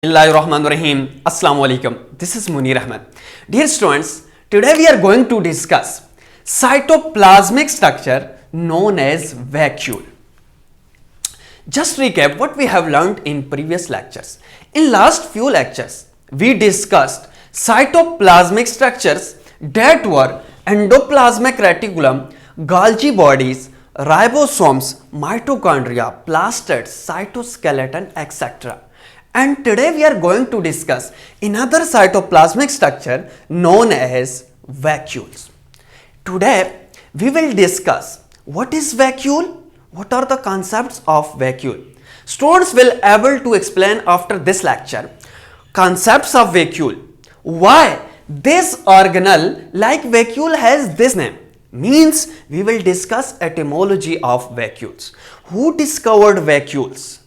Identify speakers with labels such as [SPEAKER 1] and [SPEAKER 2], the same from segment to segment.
[SPEAKER 1] Bismillahirrahmanirrahim. Assalamu alaikum. This is Munir Ahmed. Dear students, today we are going to discuss cytoplasmic structure known as vacuole. Just recap what we have learned in previous lectures. In last few lectures, we discussed cytoplasmic structures that were endoplasmic reticulum, Golgi bodies, ribosomes, mitochondria, plastids, cytoskeleton, etc. And today we are going to discuss another cytoplasmic structure known as vacuoles. Today we will discuss what is vacuole, what are the concepts of vacuole. Students will able to explain after this lecture concepts of vacuole, why this organelle like vacuole has this name. Means we will discuss etymology of vacuoles. Who discovered vacuoles?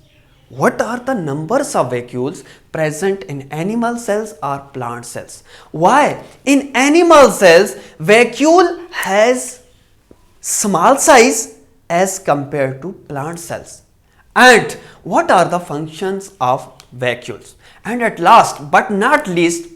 [SPEAKER 1] What are the numbers of vacuoles present in animal cells or plant cells? Why in animal cells vacuole has small size as compared to plant cells? And what are the functions of vacuoles? And at last but not least,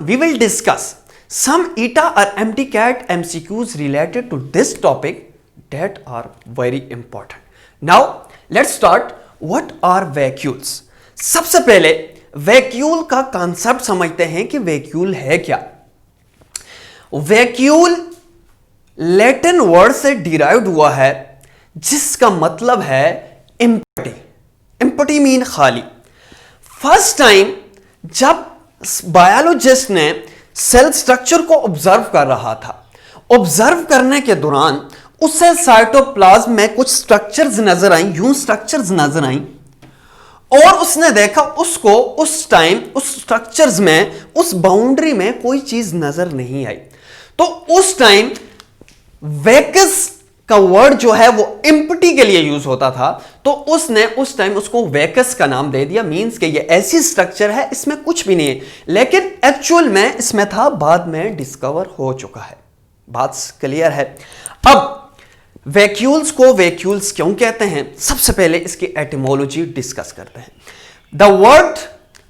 [SPEAKER 1] we will discuss some eta or empty cat MCQs related to this topic that are very important. Now let's start. What are vacuoles? सबसे पहले vacuole का concept समझते हैं कि vacuole है क्या. Vacuole Latin word से derived हुआ है जिसका मतलब है एम्प्टी. एम्प्टी मीन खाली. फर्स्ट टाइम जब बायोलॉजिस्ट ने सेल स्ट्रक्चर को ऑब्जर्व कर रहा था, ऑब्जर्व करने के दौरान उससे साइटोप्लाज्म में कुछ स्ट्रक्चर्स नजर आई, यूं स्ट्रक्चर्स नजर आई, और उसने देखा उसको उस टाइम उस स्ट्रक्चर्स में उस बाउंड्री में कोई चीज नजर नहीं आई. तो उस टाइम वैकस का वर्ड जो है वो एम्प्टी के लिए यूज होता था, तो उसने उस टाइम उसको वैकस का नाम दे दिया. मींस कि ये ऐसी स्ट्रक्चर है इसमें कुछ भी नहीं है, लेकिन एक्चुअल में इसमें था, बाद में डिस्कवर हो चुका है. बात क्लियर है. अब वैक्यूल्स को वैक्यूल्स क्यों कहते हैं, सबसे पहले इसकी एटिमोलॉजी डिस्कस करते हैं. The word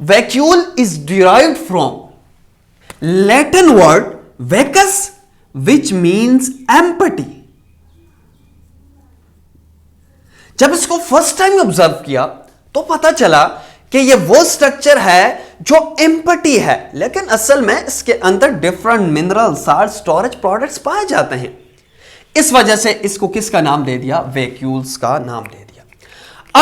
[SPEAKER 1] vacuole is derived from Latin word vacuus which means empty. जब इसको फर्स्ट टाइम ऑब्जर्व किया तो पता चला कि ये वो स्ट्रक्चर है जो एम्प्टी है, लेकिन असल में इसके अंदर different mineral, salt, storage products पाए जाते हैं. इस वजह से इसको किसका नाम दे दिया? वैक्यूल्स का नाम दे दिया.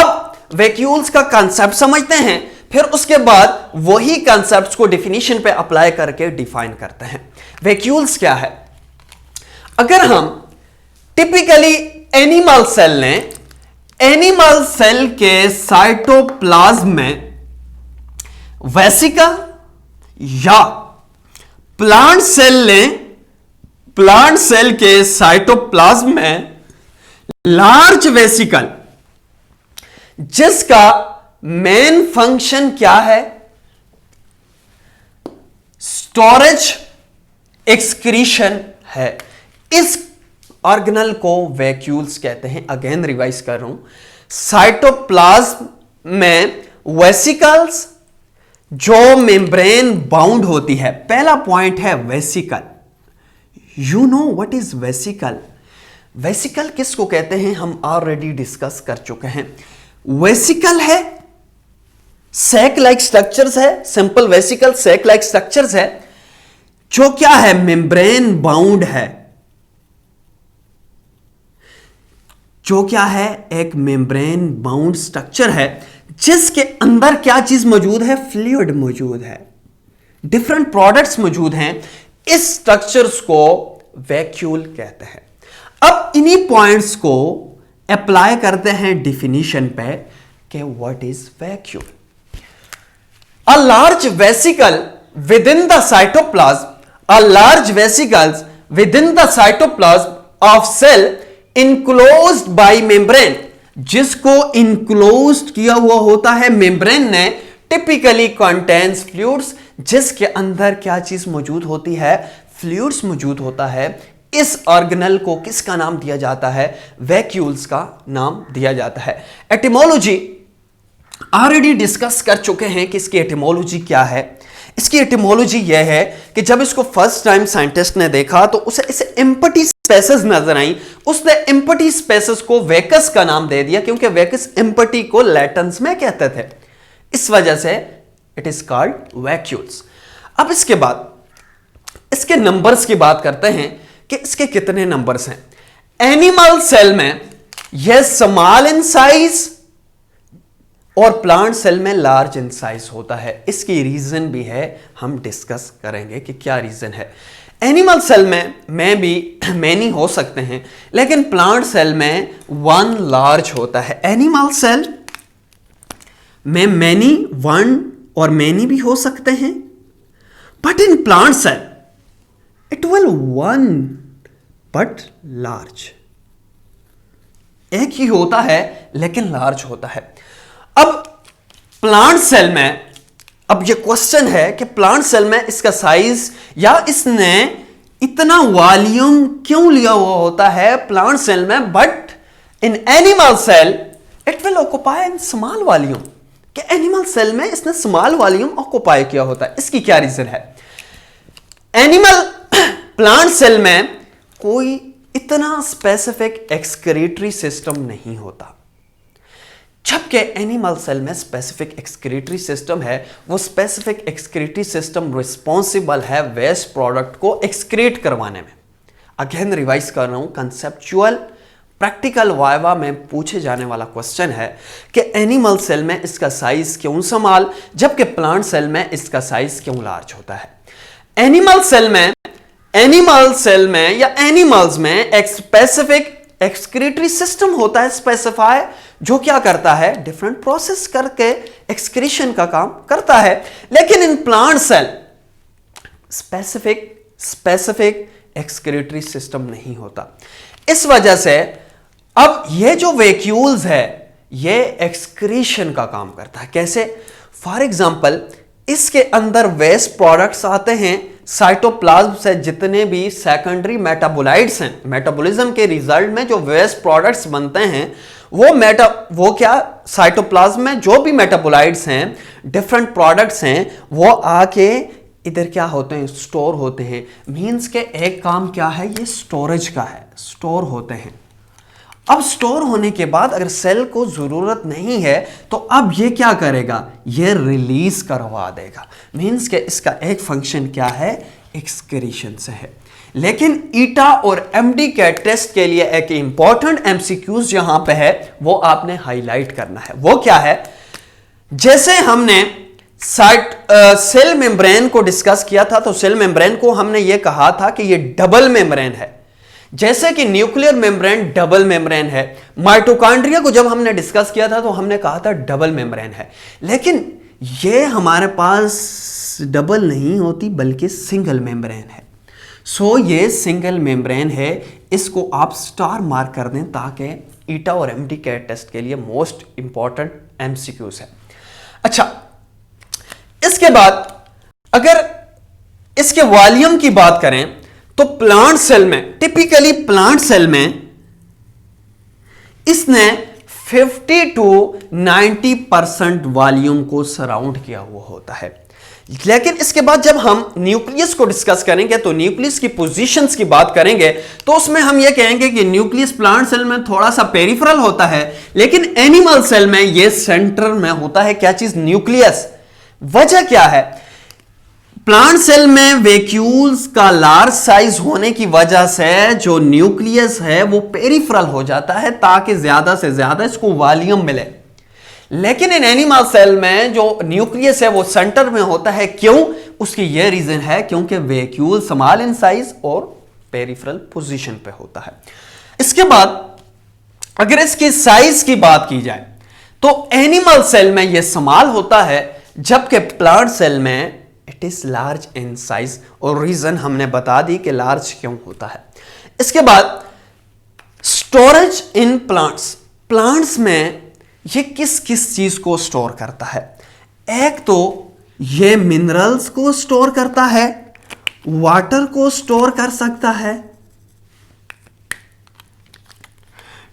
[SPEAKER 1] अब वैक्यूल्स का कांसेप्ट समझते हैं, फिर उसके बाद वही कांसेप्ट्स को डेफिनेशन पे अप्लाई करके डिफाइन करते हैं. वैक्यूल्स क्या है? अगर हम टिपिकली एनिमल सेल लें, एनिमल सेल के साइटोप्लाज्म में वेसिकल, या प्लांट सेल लें, प्लांट सेल के साइटोप्लाज्म में लार्ज वेसिकल, जिसका मेन फंक्शन क्या है? स्टोरेज, एक्सक्रीशन है. इस ऑर्गेनल को वैक्यूल्स कहते हैं. अगेन रिवाइज कर रहा हूं. साइटोप्लाज्म में वेसिकल्स जो मेम्ब्रेन बाउंड होती है. पहला पॉइंट है vesicle. You know what is vesicle? Vesicle किसको कहते हैं हम ऑलरेडी डिस्कस कर चुके हैं. वेसिकल है सैक लाइक स्ट्रक्चर्स है, simple vesicle sac like structures है, जो क्या है? मेम्ब्रेन बाउंड है. जो क्या है? एक मेम्ब्रेन बाउंड स्ट्रक्चर है जिसके अंदर क्या चीज मौजूद है? फ्लूइड मौजूद है, डिफरेंट प्रोडक्ट्स मौजूद हैं. इस स्ट्रक्चर्स को वैक्यूल कहते हैं. अब इन्हीं पॉइंट्स को अप्लाई करते हैं डिफिनीशन पे कि what is vacuole. A large vesicle within the cytoplasm, a large vesicles within the cytoplasm of cell enclosed by membrane, जिसको इनक्लोज्ड किया हुआ होता है मेम्ब्रेन ने, टिपिकली कंटेन्स फ्लूइड्स, जिसके अंदर क्या चीज मौजूद होती है? फ्लूइड्स मौजूद होता है. इस ऑर्गेनल को किसका नाम दिया जाता है? वैक्यूल्स का नाम दिया जाता है. एटिमोलॉजी ऑलरेडी डिस्कस कर चुके हैं कि इसकी एटिमोलॉजी क्या है। इसकी एटिमोलॉजी यह है कि जब इसको फर्स्ट टाइम साइंटिस्ट ने देखा तो उसे इसे एम्प्टी स्पेसेस नजर आई। उसने एम्प्टी स्पेसेस को वेकस का नाम दे दिया, क्योंकि वेकस एम्प्टी को लैटिन्स में कहते थे, इस वजह से इट इज कॉल्ड वैक्यूल्स। अब इसके बाद इसके नंबर्स की बात करते हैं कि इसके कितने नंबर्स हैं। एनिमल सेल में यह स्मॉल इन साइज और प्लांट सेल में लार्ज इन साइज होता है। इसकी रीजन भी है, हम डिस्कस करेंगे कि क्या रीजन है। एनिमल सेल में मैनी हो सकते हैं, लेकिन प्लांट सेल में वन लार्ज होता है। एनिमल सेल में मैनी वन और मैनी भी हो सकते हैं, but in plant cell it will one but large. एक ही होता है लेकिन लार्ज होता है। अब प्लांट सेल में, अब ये क्वेश्चन है कि प्लांट सेल में इसका साइज या इसने इतना वॉल्यूम क्यों लिया हुआ होता है प्लांट सेल में, but in animal cell it will occupy in small volume. कि एनिमल सेल में इसने स्मॉल वॉल्यूम ऑक्युपाई किया होता है। इसकी क्या रीजन है? एनिमल प्लांट सेल में कोई इतना स्पेसिफिक एक्सक्रीटरी सिस्टम नहीं होता, जबकि एनिमल सेल में स्पेसिफिक एक्सक्रीटरी सिस्टम है। वो स्पेसिफिक एक्सक्रीटरी सिस्टम रिस्पॉन्सिबल है वेस्ट प्रोडक्ट को एक्सक्रीट करवाने में। अगेन रिवाइज कर रहा हूं, कंसेप्चुअल प्रैक्टिकल वाइवा में पूछे जाने वाला क्वेश्चन है कि एनिमल सेल में इसका साइज क्यों स्मॉल जबकि प्लांट सेल में इसका साइज क्यों लार्ज होता है। एनिमल सेल में या एनिमल्स में एक स्पेसिफिक एक्सक्रीटरी सिस्टम होता है स्पेसिफाई, जो क्या करता है, डिफरेंट प्रोसेस करके एक्सक्रीशन का काम करता है। लेकिन in plant cell specific excretory system नहीं होता। इस वजह से अब ये जो वैक्यूल्स है ये एक्सक्रीशन का काम करता है। कैसे? फॉर एग्जांपल इसके अंदर वेस्ट प्रोडक्ट्स आते हैं साइटोप्लाज्म से, जितने भी सेकेंडरी मेटाबोलाइट्स हैं, मेटाबॉलिज्म के रिजल्ट में जो वेस्ट प्रोडक्ट्स बनते हैं वो क्या साइटोप्लाज्म में जो भी मेटाबोलाइट्स हैं, डिफरेंट प्रोडक्ट्स हैं, वो आके इधर क्या होते हैं, स्टोर होते हैं। मींस के एक काम क्या है, ये स्टोरेज का है, स्टोर होते हैं। अब स्टोर होने के बाद अगर सेल को जरूरत नहीं है तो अब ये क्या करेगा, ये रिलीज करवा देगा। मींस के इसका एक फंक्शन क्या है, एक्सक्रीशन से है। लेकिन ईटा और एमडी के टेस्ट के लिए एक इंपॉर्टेंट एमसीक्यूज यहां पे है, वो आपने हाईलाइट करना है। वो क्या है, जैसे हमने सेल मेम्ब्रेन को डिस्कस किया था, तो सेल मेम्ब्रेन को हमने ये कहा था कि ये डबल मेम्ब्रेन है, जैसे कि न्यूक्लियर मेम्ब्रेन डबल मेम्ब्रेन है। माइटोकॉन्ड्रिया को जब हमने डिस्कस किया था तो हमने कहा था डबल मेम्ब्रेन है, लेकिन ये हमारे पास डबल नहीं होती बल्कि सिंगल मेम्ब्रेन है। सो ये सिंगल मेम्ब्रेन है, इसको आप स्टार मार्क कर दें ताकि ईटा और एमडी के टेस्ट के लिए मोस्ट इंपॉर्टेंट एमसीक्यूज है। अच्छा, इसके बाद अगर इसके वॉल्यूम की बात करें तो प्लांट सेल में, टिपिकली प्लांट सेल में इसने 50 to 90% वॉल्यूम को सराउंड किया हुआ होता है। लेकिन इसके बाद जब हम न्यूक्लियस को डिस्कस करेंगे तो न्यूक्लियस की पोजीशंस की बात करेंगे तो उसमें हम ये कहेंगे कि न्यूक्लियस प्लांट सेल में थोड़ा सा पेरिफेरल होता है, लेकिन एनिमल सेल में ये सेंटर में होता है। क्या चीज, न्यूक्लियस। वजह क्या है, प्लांट सेल में वैक्यूल्स का लार्ज साइज होने की वजह से जो न्यूक्लियस है वो पेरिफेरल हो जाता है ताकि ज्यादा से ज्यादा इसको वॉल्यूम मिले। लेकिन इन एनिमल सेल में जो न्यूक्लियस है वो सेंटर में होता है। क्यों? उसकी यह रीजन है क्योंकि वैक्यूल स्मॉल इन साइज और पेरिफेरल पोजीशन पे होता है। इसके बाद अगर इसकी साइज की बात की जाए तो एनिमल सेल में यह स्मॉल होता है जबकि प्लांट सेल में it is large in size, और रीजन हमने बता दी कि लार्ज क्यों होता है। इसके बाद स्टोरेज इन प्लांट्स में ये किस किस चीज को स्टोर करता है। एक तो ये मिनरल्स को स्टोर करता है, वाटर को स्टोर कर सकता है,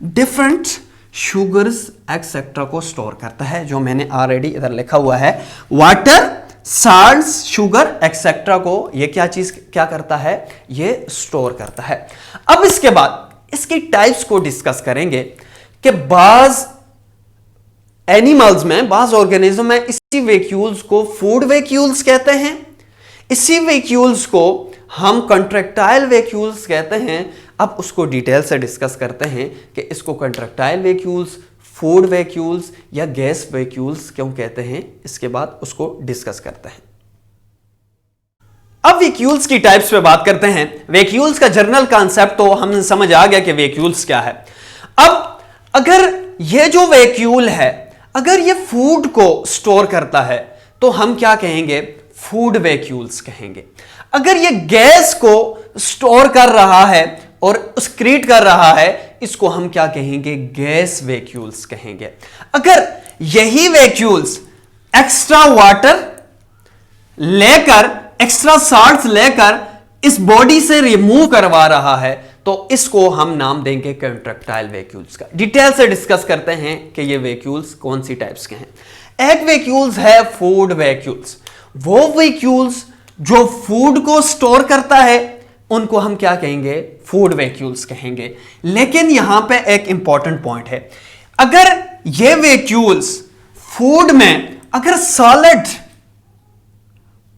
[SPEAKER 1] डिफरेंट शुगर्स एक्सेट्रा को स्टोर करता है, जो मैंने ऑलरेडी इधर लिखा हुआ है। वाटर, साल्ट्स, शुगर एक्सेट्रा को ये क्या करता है, ये स्टोर करता है। अब इसके बाद इसकी टाइप्स को डिस्कस करेंगे कि बाज एनिमल्स में, बाज ऑर्गेनिज्म में इसी वैक्यूल्स को फूड वैक्यूल्स कहते हैं, इसी वैक्यूल्स को हम कंट्रैक्टाइल वैक्यूल्स कहते हैं। अब उसको डिटेल से डिस्कस करते हैं कि इसको कंट्रैक्टाइल वैक्यूल्स, फूड वैक्यूल्स या गैस वैक्यूल्स क्यों कहते हैं, इसके बाद उसको डिस्कस करते हैं। अब वैक्यूल्स की टाइप्स पे बात करते हैं। वैक्यूल्स का जनरल कॉन्सेप्ट तो हम समझ आ गया कि वैक्यूल्स क्या है। अब अगर ये जो वैक्यूल है, अगर ये फूड को स्टोर करता है तो हम क्या कहेंगे, फूड वैक्यूल्स कहेंगे। अगर ये गैस को स्टोर कर रहा है और क्रिएट कर रहा है, इसको हम क्या कहेंगे, गैस वैक्यूल्स कहेंगे। अगर यही वैक्यूल्स एक्स्ट्रा वाटर लेकर, एक्स्ट्रा साल्ट्स लेकर इस बॉडी से रिमूव करवा रहा है, तो इसको हम नाम देंगे कंट्रैक्टाइल वैक्यूल्स का। डिटेल से डिस्कस करते हैं कि ये वैक्यूल्स कौन सी टाइप्स के हैं। एक वैक्यूल्स है फूड वैक्यूल्स। वो वैक्यूल्स जो फूड को स्टोर करता है उनको हम क्या कहेंगे, फूड वैक्यूल्स कहेंगे। लेकिन यहां पे एक इंपॉर्टेंट पॉइंट है, अगर ये वैक्यूल्स फूड में अगर सॉलिड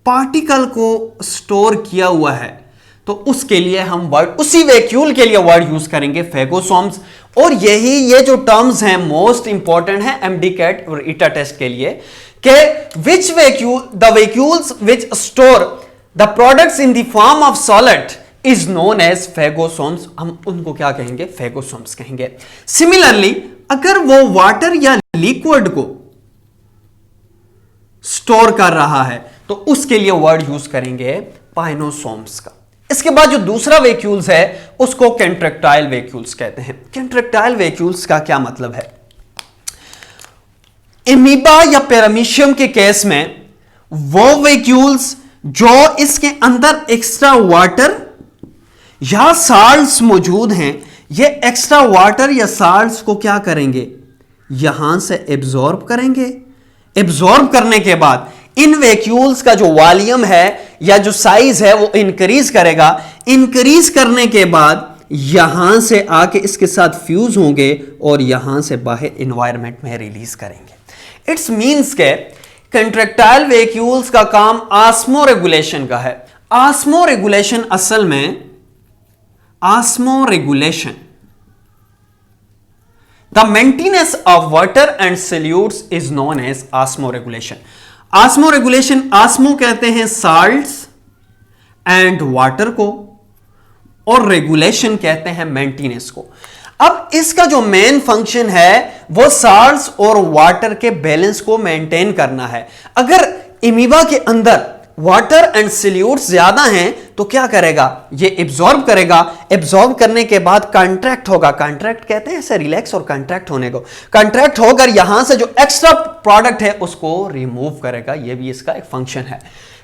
[SPEAKER 1] पार्टिकल को स्टोर किया हुआ है तो उसके लिए हम वर्ड, उसी वैक्यूल के लिए वर्ड यूज करेंगे फेगोसोम्स। और ये जो टर्म्स हैं मोस्ट इंपॉर्टेंट है एमडी कैट और ईटा टेस्ट के लिए, कि which vacuole, the vacuoles which store the products in the form of solid is known as phagosomes. हम उनको क्या कहेंगे, फेगोसोम्स कहेंगे। सिमिलरली अगर वो वाटर या लिक्विड को स्टोर कर रहा है तो उसके लिए वर्ड यूज करेंगे पाइनोसोम्स का। इसके बाद जो दूसरा वैक्यूल्स है उसको कंट्रैक्टाइल वैक्यूल्स कहते हैं। कंट्रैक्टाइल वैक्यूल्स का क्या मतलब है, एमीबा या पैरामीशियम के केस में वो वैक्यूल्स जो इसके अंदर एक्स्ट्रा वाटर या साल्ट्स मौजूद हैं, ये एक्स्ट्रा वाटर या साल्ट्स को क्या करेंगे, यहां से एब्जॉर्ब करेंगे। एब्जॉर्ब करने के बाद इन वैक्यूल्स का जो वॉल्यूम है या जो साइज है वो इंक्रीज करेगा। इंक्रीज करने के बाद यहां से आके इसके साथ फ्यूज होंगे और यहां से बाहर एनवायरनमेंट में रिलीज करेंगे। इट्स मींस के कंट्रैक्टाइल वैक्यूल्स का काम ऑस्मो रेगुलेशन का है। ऑस्मो रेगुलेशन असल में The maintenance of water and solutes is known as osmoregulation. Osmoregulation, osmo कहते हैं salts and water को, और रेगुलेशन कहते हैं मेंटेनेंस को। अब इसका जो मेन फंक्शन है वो साल्ट्स और वाटर के बैलेंस को मेंटेन करना है। अगर इमीबा के अंदर वाटर एंड सॉल्यूट्स ज्यादा हैं तो क्या करेगा, ये एब्जॉर्ब करेगा। एब्जॉर्ब करने के बाद कॉन्ट्रैक्ट होगा, कॉन्ट्रैक्ट कहते हैं ऐसे रिलैक्स और कॉन्ट्रैक्ट होने को। कॉन्ट्रैक्ट होकर यहां से जो एक्स्ट्रा प्रोडक्ट है उसको रिमूव करेगा। ये भी इसका एक फंक्शन है।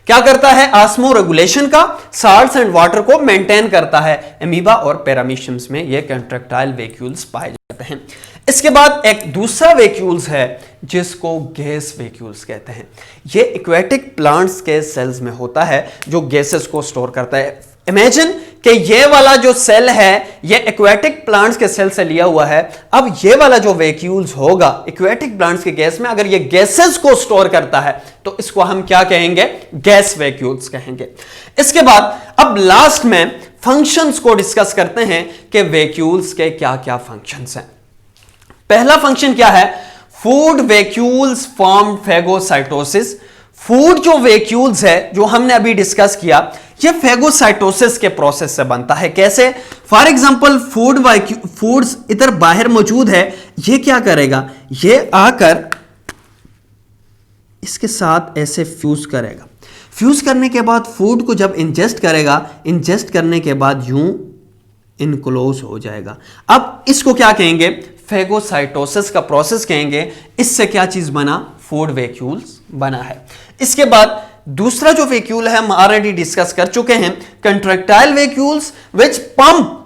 [SPEAKER 1] क्या करता है, ऑस्मो रेगुलेशन का, साल्ट्स एंड वाटर को मेंटेन करता है। अमीबा और पैरामीशियम्स में ये कंट्रैक्टाइल वैक्यूल्स पाए जाते हैं। इसके बाद एक दूसरा वैक्यूल्स है जिसको गैस वैक्यूल्स कहते हैं। ये एक्वेटिक प्लांट्स के सेल्स में होता है जो गैसेस को स्टोर करता है। इमेजिन कि ये वाला जो सेल है ये एक्वेटिक प्लांट्स के सेल से लिया हुआ है। अब ये वाला जो वैक्यूल्स होगा एक्वेटिक प्लांट्स के गैस में, अगर ये गैसेस को स्टोर करता है तो इसको हम क्या कहेंगे, गैस वैक्यूल्स कहेंगे। इसके बाद अब लास्ट में फंक्शंस को डिस्कस करते हैं कि वैक्यूल्स के क्या क्या फंक्शंस हैं। पहला फंक्शन क्या है, food vacuoles form phagocytosis. Food जो वैक्यूल्स है जो हमने अभी डिस्कस किया, ये फेगोसाइटोसिस के प्रोसेस से बनता है। कैसे, फॉर एग्जांपल फूड्स इधर बाहर मौजूद है, ये क्या करेगा, ये आकर इसके साथ ऐसे फ्यूज करेगा। फ्यूज करने के बाद फूड को जब इंजेस्ट करेगा, इंजेस्ट करने के बाद यूं इनक्लोज हो जाएगा। अब इसको क्या कहेंगे, फेगोसाइटोसिस का प्रोसेस कहेंगे। इससे क्या चीज बना, फूड वैक्यूल्स बना है। इसके बाद दूसरा जो वैक्यूल है हम ऑलरेडी डिस्कस कर चुके हैं, contractile vacuoles which pump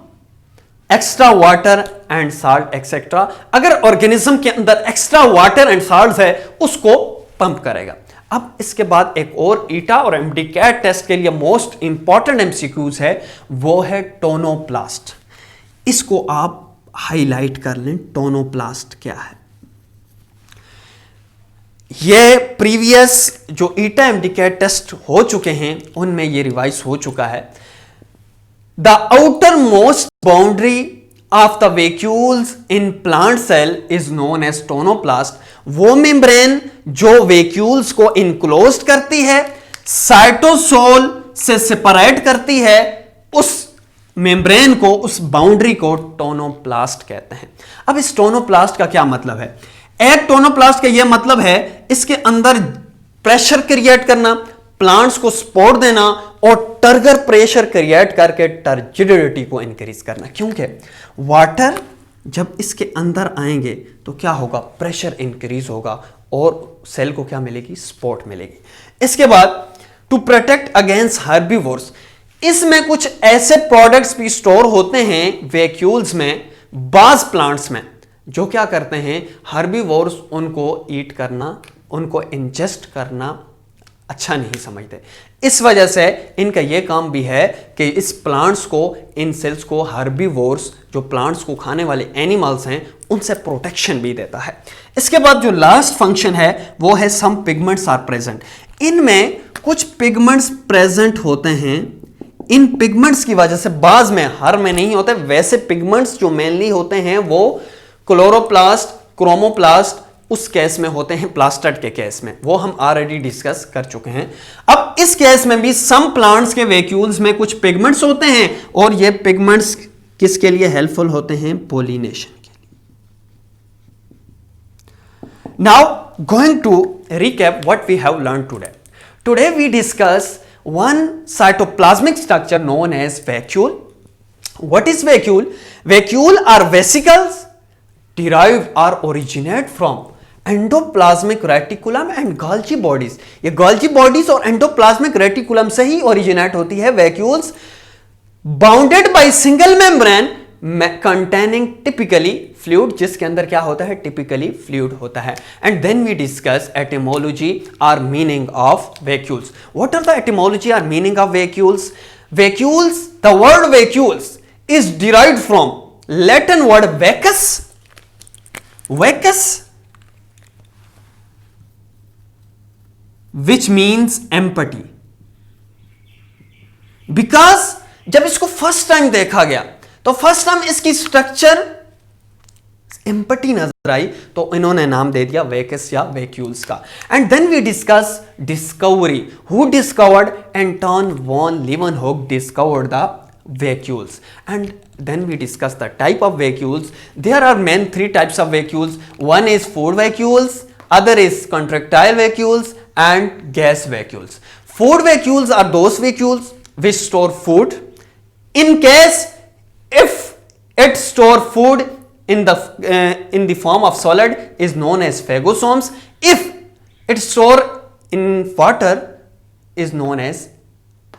[SPEAKER 1] extra water and salt etcetera. अगर ऑर्गेनिज्म के अंदर एक्स्ट्रा वाटर एंड साल्ट है उसको पंप करेगा। अब इसके बाद एक और ईटा और एमडीकैट टेस्ट के लिए मोस्ट इंपॉर्टेंट एमसीक्यूज है, वो है टोनोप्लास्ट। इसको आप हाईलाइट कर लें, टोनोप्लास्ट क्या है। ये प्रीवियस जो ईटा एमडीकैट टेस्ट हो चुके हैं उनमें ये रिवाइज हो चुका है। The outermost boundary of the vacuoles in plant cell is known as tonoplast। वो मेम्ब्रेन जो वेक्यूल्स को इनक्लोज करती है, साइटोसोल से सेपरेट करती है, उस मेम्ब्रेन को, उस बाउंड्री को टोनोप्लास्ट कहते हैं। अब इस टोनोप्लास्ट का क्या मतलब है? एक टोनोप्लास्ट का यह मतलब है इसके अंदर प्रेशर क्रिएट करना, प्लांट्स को सपोर्ट देना और टर्गर प्रेशर क्रिएट करके टर्जिडिटी को इंक्रीज करना। क्योंकि वाटर जब इसके अंदर आएंगे तो क्या होगा? प्रेशर इंक्रीज होगा और सेल को क्या मिलेगी? सपोर्ट मिलेगी। इसके बाद टू प्रोटेक्ट अगेंस्ट हर्बीवोर्स, इसमें कुछ ऐसे प्रोडक्ट्स भी स्टोर होते हैं वैक्यूल्स में, बाज प्लांट्स में, जो क्या करते हैं? हर्बीवोर्स उनको ईट करना, उनको इंजेस्ट करना अच्छा नहीं समझते। इस वजह से इनका यह काम भी है कि इस प्लांट्स को, इन सेल्स को हर्बीवोर्स, जो प्लांट्स को खाने वाले एनिमल्स हैं, उनसे प्रोटेक्शन भी देता है। इसके बाद जो लास्ट फंक्शन है वो है सम पिगमेंट्स आर प्रेजेंट। इनमें कुछ पिगमेंट्स प्रेजेंट होते हैं। इन पिगमेंट्स की वजह से, बाज में, हर में नहीं होते, वैसे पिगमेंट्स जो मेनली होते हैं वो क्लोरोप्लास्ट, क्रोमोप्लास्ट उस केस में होते हैं, प्लास्टड के केस में, वो हम ऑलरेडी डिस्कस कर चुके हैं। अब इस केस में भी सम प्लांट्स के वैक्यूल्स में कुछ पिगमेंट्स होते हैं और ये पिगमेंट्स किसके लिए हेल्पफुल होते हैं? पोलिनेशन के लिए। Now going to recap what we have learn today. Today we discuss one cytoplasmic structure known as vacuole. What is vacuole? Vacuole are vesicles derived or originate from endoplasmic reticulum and Golgi bodies. ये Golgi bodies और endoplasmic reticulum से ही originate होती है vacuoles, bounded by single membrane containing typically fluid, जिसके अंदर क्या होता है? टिपिकली फ्लूइड होता है। And then we discuss etymology और meaning of vacuoles. What are the etymology और meaning of vacuoles? Vacuoles, the word vacuoles is derived from Latin word vacus, which means empty. Because जब इसको first time देखा गया तो first time इसकी structure empty नजर आई, तो इन्होंने नाम दे दिया वैकस या वैक्यूल्स का। And then we discuss discovery, who discovered? Anton von Leeuwenhoek discovered the vacuoles. And then we discuss the type of vacuoles. There are main three types of vacuoles. One is food vacuoles, other is contractile vacuoles and gas vacuoles. Food vacuoles are those vacuoles which store food. In case if it store food in the form of solid is known as phagosomes. If it store in water is known as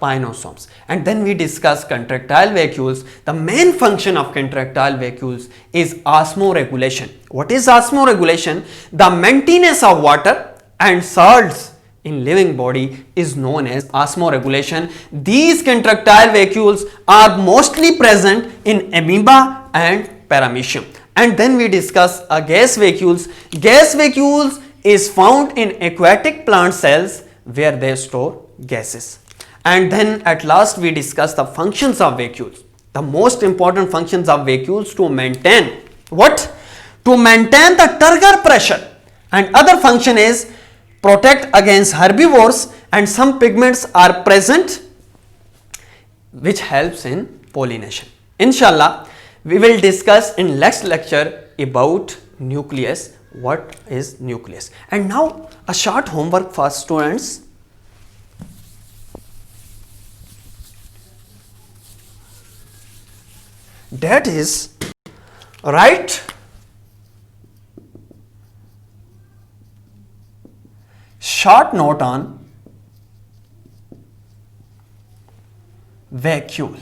[SPEAKER 1] pinosomes. And then we discuss contractile vacuoles. The main function of contractile vacuoles is osmoregulation. What is osmoregulation? The maintenance of water and salts in living body is known as osmoregulation. These contractile vacuoles are mostly present in amoeba and paramecium. And then we discuss gas vacuoles. Gas vacuoles is found in aquatic plant cells where they store gases. And then at last we discuss the functions of vacuoles. The most important functions of vacuoles to maintain what? To maintain the turgor pressure. And other function is protect against herbivores, and some pigments are present which helps in pollination. Inshallah, we will discuss in next lecture about nucleus. What is nucleus? And now a short homework for students. That is, write short note on vacuole.